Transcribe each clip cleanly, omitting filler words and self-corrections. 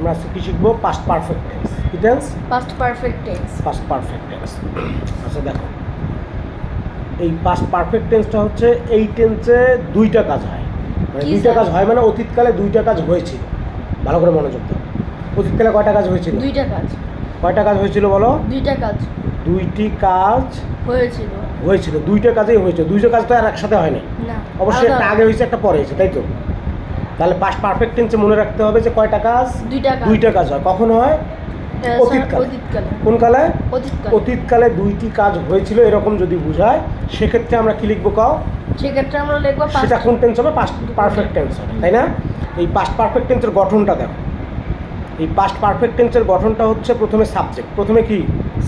আমরা আজকে কি শিখবো? Past perfect tense. কি tense? Past perfect tense. Past perfect tense. আচ্ছা দেখো, এই পাস্ট পারফেক্ট টেন্সটা হচ্ছে এই টেন্সে দুইটা কাজ হয়। মানে দুইটা কাজ হয় মানে অতীতকালে দুইটা কাজ হয়েছিল। ভালো করে মনোযোগ দাও। অতীতকালে কয়টা কাজ হয়েছিল? দুইটা কাজ। কয়টা কাজ হয়েছিল বলো? দুইটা কাজ। দুইটি কাজ হয়েছিল। হয়েছিল, দুইটা কাজেই হয়েছে। দুইটা কাজ তো আর একসাথে হয়নি, না অবশ্যই একটা আগে হয়েছে একটা পরে হয়েছে, তাই তো? তাহলে পাস্ট পারফেক্ট টেন্সে মনে রাখতে হবে যে কয়টা কাজ? দুইটা কাজ হয়। কখন হয়? অতীতকালে। কোন কালে? অতীতকালে দুইটি কাজ হয়েছিল এরকম যদি বোঝায় সেক্ষেত্রে আমরা কি লিখবো কাও? সেক্ষেত্রে আমরা লিখবো সেটা কোন টেন্স হবে? পাস্ট পারফেক্ট টেন্স হবে, তাই না? এই পাস্ট পারফেক্ট টেন্সের গঠনটা দেখো। এই পাস্ট পারফেক্ট টেন্সের গঠনটা হচ্ছে প্রথমে সাবজেক্ট, প্রথমে কি?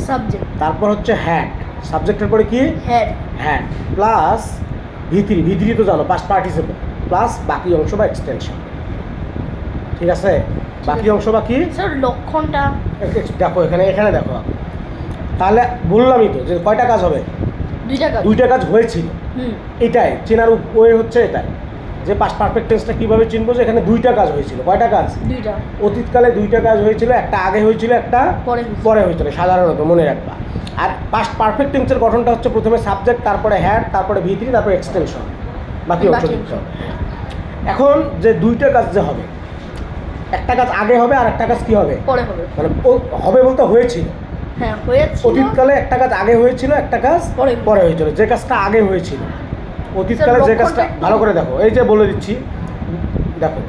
সাবজেক্ট, তারপর হচ্ছে হ্যাড, সাবজেক্টের পরে কি? হ্যাড, হ্যাড প্লাস ভিতরি, ভিতরি তো জানো পাস্ট পার্টিসিপেল, প্লাস বাকি অংশ বা এক্সটেনশন। ঠিক আছে? বাকি অংশ বা কি? স্যার লক্ষণটা দেখো এখানে, এখানে দেখো। তাহলে বললামই তো যে কয়টা কাজ হবে? দুইটা কাজ হয়েছিল। এটাই চেনার ওয়ে হচ্ছে এটাই যে পাস্ট পারফেক্ট টেন্সটা কীভাবে চিনবো, যে এখানে দুইটা কাজ হয়েছিল। কয়টা কাজ? দুইটা। অতীতকালে দুইটা কাজ হয়েছিল, একটা আগে হয়েছিল একটা পরে হয়েছিল, সাধারণত মনে রাখবা। আর পাস্ট পারফেক্ট টেন্সের গঠনটা হচ্ছে প্রথমে সাবজেক্ট, তারপরে হ্যাড, তারপরে ভিতরি, তারপরে এক্সটেনশন, বাকি অংশ লিখতে হবে। এখন যে দুইটা কাজ যে হবে, একটা কাজ আগে হবে আর একটা কাজ কি হবে? পরে হবে। মানে হবে বলতে হয়েছিল। হ্যাঁ হয়েছিল। অতীতকালে একটা কাজ আগে হয়েছিল, একটা কাজ পরে হয়েছিল। যে কাজটা আগে হয়েছিল অতীতকালে, যে কাজটা ভালো করে দেখো, এই যে বলে দিচ্ছি দেখো,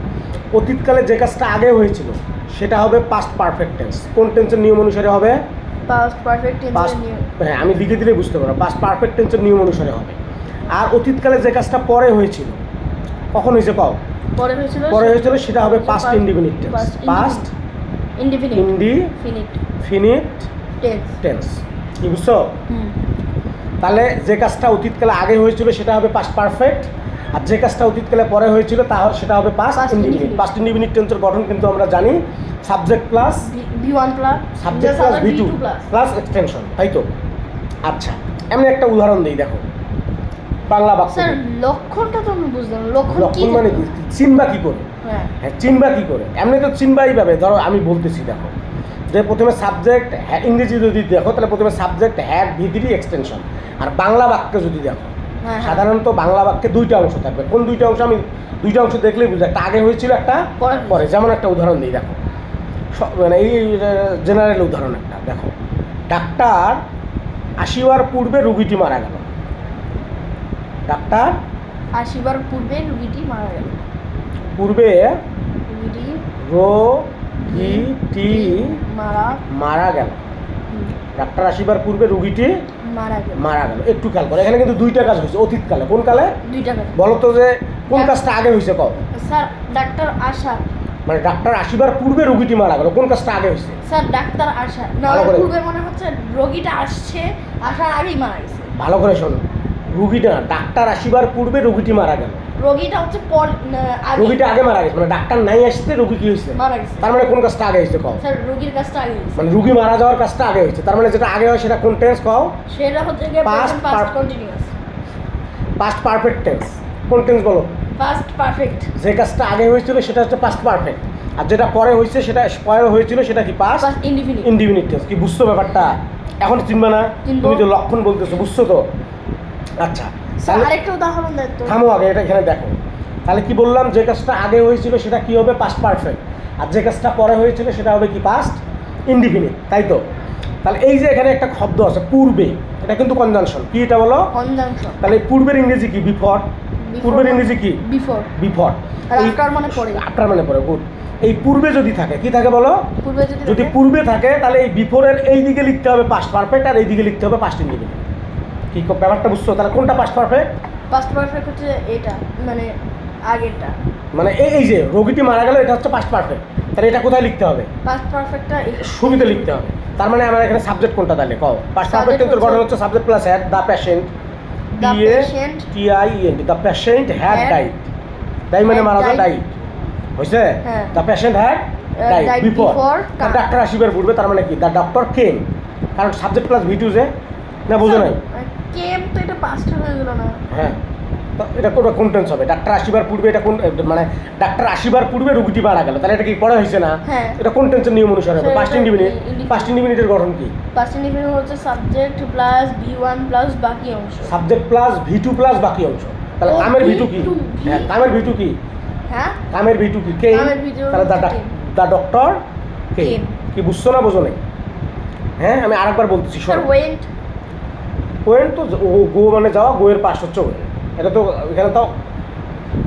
অতীতকালে যে কাজটা আগে হয়েছিল সেটা হবে পাস্ট পারফেক্ট টেন্স। কোন টেন্সের নিয়ম অনুসারে হবে? পাস্ট পারফেক্ট টেন্সের নিয়ম। হ্যাঁ, আমি লিখে দিলে বুঝতে পারো। পাস্ট পারফেক্ট টেন্সের নিয়ম অনুসারে হবে। আর অতীতকালে যে কাজটা পরে হয়েছিল, কখন হয়েছে পাও? পরে হয়েছিল সেটা হবে past indefinite tense. Past indefinite tense. কি বুঝছো? তাহলে যে কাজটা অতীতকালে আগে হয়েছিল সেটা হবে পাস্ট পারফেক্ট, আর যে কাজটা অতীতকালে পরে হয়েছিল সেটা হবে পাস্ট ইনডিফিনিট। পাস্ট ইনডিফিনিট টেন্সের গঠন কিন্তু আমরা জানি subject plus V1 plus subject plus V2 plus extension, তাই তো? আচ্ছা, এমনি একটা উদাহরণ দিই, দেখো বাংলা বাক্য। স্যার লক্ষণটা তো আমি বুঝলাম। লক্ষণ মানে কি? চিনবা কি করে? হ্যাঁ, চিনবা কি করে? এমনি তো চিনবাই পাবে। ধরো আমি বলতেছি, দেখো যে প্রথমে সাবজেক্ট, ইংরেজি যদি দেখো তাহলে প্রথমে সাবজেক্ট, হ্যাড, ভিতরি, এক্সটেনশন। আর বাংলা বাক্যে যদি দেখো, সাধারণত বাংলা বাক্যে দুইটা অংশ থাকবে। কোন দুইটা অংশ? আমি দুইটা অংশ দেখলেই বুঝি, একটা আগে হয়েছিল একটা পরে। যেমন একটা উদাহরণ দিই, দেখো মানে এই জেনারেল উদাহরণ একটা দেখো, ডাক্তার আসিবার পূর্বে রুগীটি মারা গেল। ডাক্তার আসিবার পূর্বে রুগীটি মারা গেল। পূর্বে রোগীটি মারা গেল। ডাক্তার আসিবার পূর্বে রুগীটি মারা গেল। একটু খেয়াল করো, এখানে কিন্তু দুইটা কাজ হয়েছে অতীতকালে। কোন কালে? দুইটা কাজ। বলো তো যে কোন কাজটা আগে হয়েছে? কও। স্যার ডাক্তার আসা, মানে ডাক্তার আসিবার পূর্বে রুগীটি মারা গেল, কোন কাজটা আগে হয়েছে? স্যার ডাক্তার আসা না, পূর্বে মনে হচ্ছে রোগীটা আসছে, আসার আগেই মারা গেছে। ভালো করে শোনো, রুগীটা ডাক্তার আসিবার পূর্বে রুগীটি মারা গেল। রোগীটা হচ্ছে রোগীটা আগে মারা গেছে, মানে ডাক্তার নাই আসতে রোগী কি হয়েছে? মারা গেছে। তার মানে কোন কাজটা আগে হয়েছে? কও। স্যার রোগীর কাজটা আগে হয়েছে, মানে রোগী মারা যাওয়ার কাজটা আগে হয়েছে। তার মানে যেটা আগে হয় সেটা কোন টেন্স? কও। সেটা হচ্ছে past continuous, past perfect tense. কোন টেন্স বলো? Past perfect. যে কাজটা আগে হয়েছিল সেটা হচ্ছে পাস্ট পারফেক্ট, আর যেটা পরে হয়েছে সেটা পরে হয়েছিল সেটা কি? Past indefinite tense. কি বুঝছো ব্যাপারটা? এখন চিনবা না? তুমি যে লক্ষণ বলতেছো, বুঝছো তো? আচ্ছা, আরেকটা উদাহরণ দেন তো। থামো আগে, এটা এখানে দেখো। তাহলে কি বললাম? যে কাজটা আগে হয়েছিল সেটা কি হবে? পাস্ট পারফেক্ট, আর যে কাজটা পরে হয়েছিল সেটা হবে কি? পাস্ট ইনডিফিনিট, তাই তো? তাহলে এই যে এখানে একটা শব্দ আছে পূর্বে, এটা কিন্তু কনজাংশন। কি এটা বলো? কনজাংশন। তাহলে পূর্বের ইংরেজি কি? বিফোর। পূর্বের ইংরেজি কি? বিফোর। আফটার মানে পরে। আফটার মানে পরে। গুড। এই পূর্বে যদি থাকে, কি থাকে বলো? পূর্বে যদি পূর্বে থাকে তাহলে এই বিফোরের এই দিকে লিখতে হবে পাস্ট পারফেক্ট, আর এই দিকে লিখতে হবে পাস্ট ইনডিফিনিট। কি ব্যাপারটা বুঝছো? তাহলে কোনটা পাস্ট পারফেক্ট? পাস্ট পারফেক্ট হচ্ছে এটা, মানে আগেরটা। মানে এই যে রোগীটি মারা গেল, এটা হচ্ছে পাস্ট পারফেক্ট। তাহলে এটা কোথায় লিখতে হবে? পাস্ট পারফেক্টটা শুরুতে লিখতে হবে। তার মানে আমার এখানে সাবজেক্ট কোনটা? তাহলে কও। পাস্ট পারফেক্ট টেন্সের গঠন হচ্ছে subject plus had. The patient, DATIENT, the patient had died. Die মানে মারা যায়, ডাইড হয়েছে। The patient had died before. Doctor আসিবার পূর্বে, তার মানে কি? The doctor came. কারণ সাবজেক্ট প্লাস V2 যে, না বোঝো নাই? কেম তো এটা পাস্ট হয়ে গেল না? হ্যাঁ, তো এটা কোন টেন্স হবে? ডাক্তার আসিবার পূর্বে এটা কোন, মানে ডাক্তার আসিবার পূর্বে রোগীটি মারা গেল, তাহলে এটা কি পড়া হয়েছে না? হ্যাঁ। এটা কোন টেন্সের নিয়ম অনুসারে হবে? সেটা পাস্ট ইনডিফিনিট। indefinite। পাস্ট ইনডিফিনিটের গঠন কি? পাস্ট ইনডিফিনিট হচ্ছে সাবজেক্ট প্লাস V1 প্লাস বাকি অংশ। সাবজেক্ট প্লাস V2 প্লাস বাকি অংশ। তাহলে ও, কামের V2 কি? V2 হ্যাঁ, কামের V2 কি? হ্যাঁ, কামের V2 কি? কে? কামের V2 তাহলে came। দা ডক্টর কে? Came। কি বুঝছো না বোঝো নাই? হ্যাঁ, আমি আরেকবার বলতেছি স্যার শোনো। ওয়েন্ট। ওয়েন তো গো মানে যাওয়া, গোয়ের পাশ হচ্ছে ওয়েন। এটা তো এখানে তো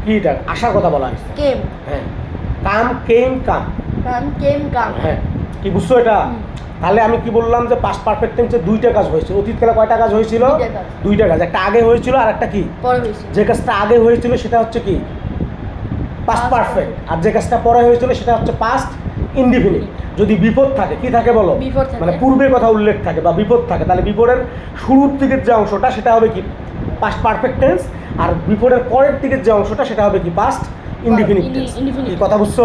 কি, এটা আসার কথা বলা হয়েছে। কেম। হ্যাঁ, কাম কেম কাম। কেম কাম। হ্যাঁ, কি বুঝছো এটা? হুম। তাহলে আমি কি বললাম যে পাস্ট পারফেক্ট টেন্সে দুইটা কাজ হয়েছে। অতীতকালে কয়টা কাজ হয়েছিল? দুইটা কাজ। দুইটা কাজ, একটা আগে হয়েছিল আর একটা কি? পরে হয়েছে। যে কাজটা আগে হয়েছিল সেটা হচ্ছে কি? Past Past perfect. আর যে কাজটা পরে হয়েছিল সেটা হচ্ছে পাস্ট ইনডিফিনিট। যদি বিপদ থাকে, কি থাকে বলো? বিপদ থাকে। মানে পূর্বের কথা উল্লেখ থাকে বা বিপদ থাকে, তাহলে বিপদের শুরুর দিকের যে অংশটা সেটা হবে কি? Past perfect tense. আর বিপদের পরের দিকের যে অংশটা সেটা হবে কি? Past indefinite tense. indefinite। এই কথা বুঝছো?